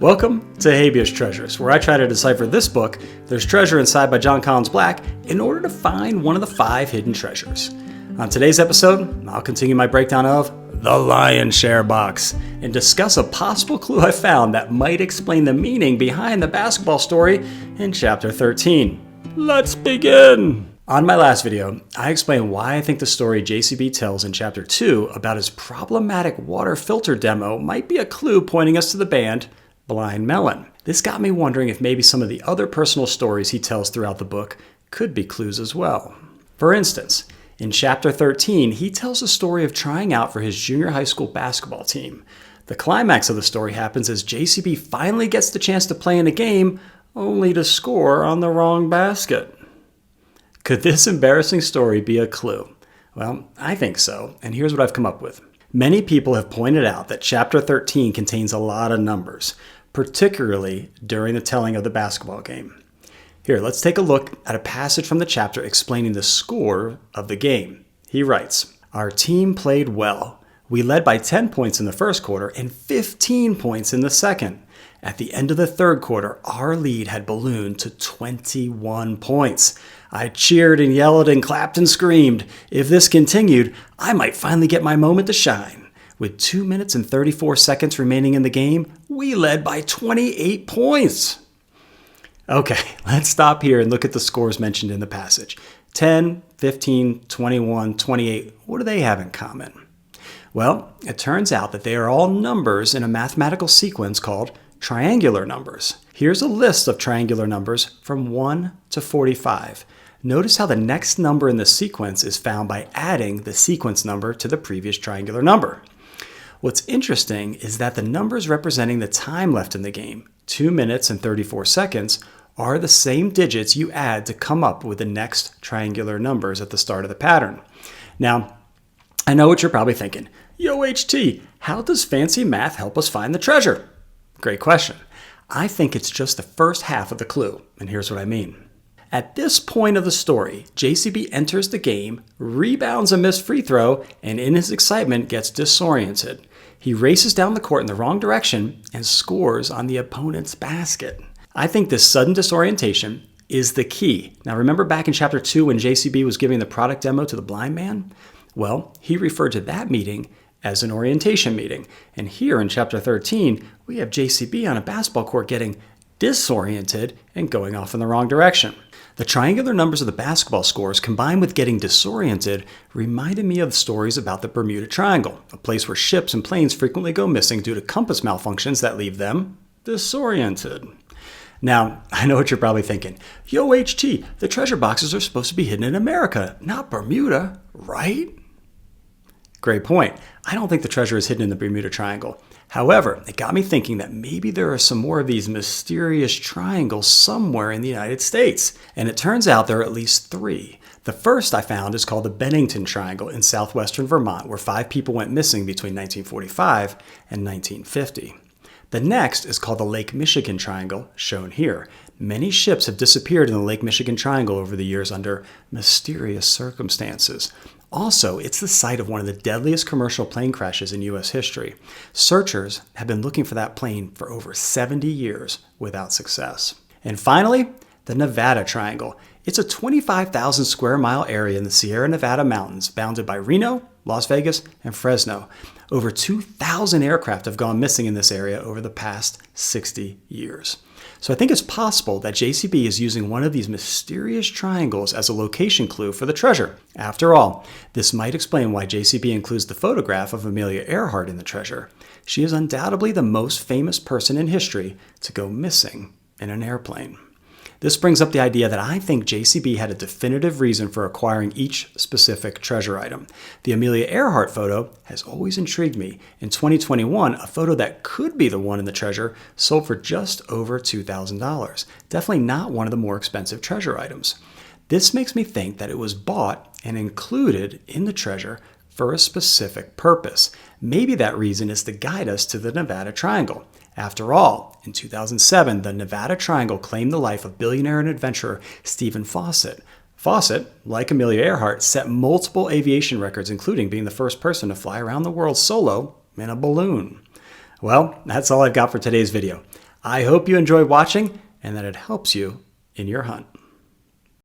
Welcome to Habeas Treasures, where I try to decipher this book, There's Treasure Inside by Jon Collins-Black, in order to find one of the 5 hidden treasures. On today's episode, I'll continue my breakdown of The Lion's Share Box and discuss a possible clue I found that might explain the meaning behind the basketball story in Chapter 13. Let's begin! On my last video, I explained why I think the story JCB tells in Chapter 2 about his problematic water filter demo might be a clue pointing us to the band Blind Melon. This got me wondering if maybe some of the other personal stories he tells throughout the book could be clues as well. For instance, in Chapter 13, he tells the story of trying out for his junior high school basketball team. The climax of the story happens as JCB finally gets the chance to play in a game, only to score on the wrong basket. Could this embarrassing story be a clue? Well, I think so, and here's what I've come up with. Many people have pointed out that Chapter 13 contains a lot of numbers, particularly during the telling of the basketball game. Here, let's take a look at a passage from the chapter explaining the score of the game. He writes, "Our team played well. We led by 10 points in the first quarter and 15 points in the second. At the end of the third quarter, our lead had ballooned to 21 points. I cheered and yelled and clapped and screamed. If this continued, I might finally get my moment to shine. With 2 minutes and 34 seconds remaining in the game, we led by 28 points. Okay, let's stop here and look at the scores mentioned in the passage. 10, 15, 21, 28. What do they have in common? Well, it turns out that they are all numbers in a mathematical sequence called triangular numbers. Here's a list of triangular numbers from 1 to 45. Notice how the next number in the sequence is found by adding the sequence number to the previous triangular number. What's interesting is that the numbers representing the time left in the game, 2 minutes and 34 seconds, are the same digits you add to come up with the next triangular numbers at the start of the pattern. Now, I know what you're probably thinking. Yo, HT, how does fancy math help us find the treasure? Great question. I think it's just the first half of the clue, and here's what I mean. At this point of the story, JCB enters the game, rebounds a missed free throw, and in his excitement gets disoriented. He races down the court in the wrong direction and scores on the opponent's basket. I think this sudden disorientation is the key. Now remember back in Chapter 2 when JCB was giving the product demo to the blind man? Well, he referred to that meeting as an orientation meeting. And here in Chapter 13, we have JCB on a basketball court getting disoriented and going off in the wrong direction. The triangular numbers of the basketball scores combined with getting disoriented reminded me of stories about the Bermuda Triangle, a place where ships and planes frequently go missing due to compass malfunctions that leave them disoriented. Now, I know what you're probably thinking. Yo, HT, the treasure boxes are supposed to be hidden in America, not Bermuda, right? Great point. I don't think the treasure is hidden in the Bermuda Triangle. However, it got me thinking that maybe there are some more of these mysterious triangles somewhere in the United States. And it turns out there are at least 3. The first I found is called the Bennington Triangle in southwestern Vermont, where 5 people went missing between 1945 and 1950. The next is called the Lake Michigan Triangle, shown here. Many ships have disappeared in the Lake Michigan Triangle over the years under mysterious circumstances. Also, it's the site of one of the deadliest commercial plane crashes in U.S. history. Searchers have been looking for that plane for over 70 years without success. And finally, the Nevada Triangle. It's a 25,000 square mile area in the Sierra Nevada mountains, bounded by Reno, Las Vegas, and Fresno. Over 2,000 aircraft have gone missing in this area over the past 60 years. So I think it's possible that JCB is using one of these mysterious triangles as a location clue for the treasure. After all, this might explain why JCB includes the photograph of Amelia Earhart in the treasure. She is undoubtedly the most famous person in history to go missing in an airplane. This brings up the idea that I think JCB had a definitive reason for acquiring each specific treasure item. The Amelia Earhart photo has always intrigued me. In 2021, a photo that could be the one in the treasure sold for just over $2,000. Definitely not one of the more expensive treasure items. This makes me think that it was bought and included in the treasure for a specific purpose. Maybe that reason is to guide us to the Nevada Triangle. After all, in 2007, the Nevada Triangle claimed the life of billionaire and adventurer Steve Fossett. Fossett, like Amelia Earhart, set multiple aviation records, including being the first person to fly around the world solo in a balloon. Well, that's all I've got for today's video. I hope you enjoyed watching and that it helps you in your hunt.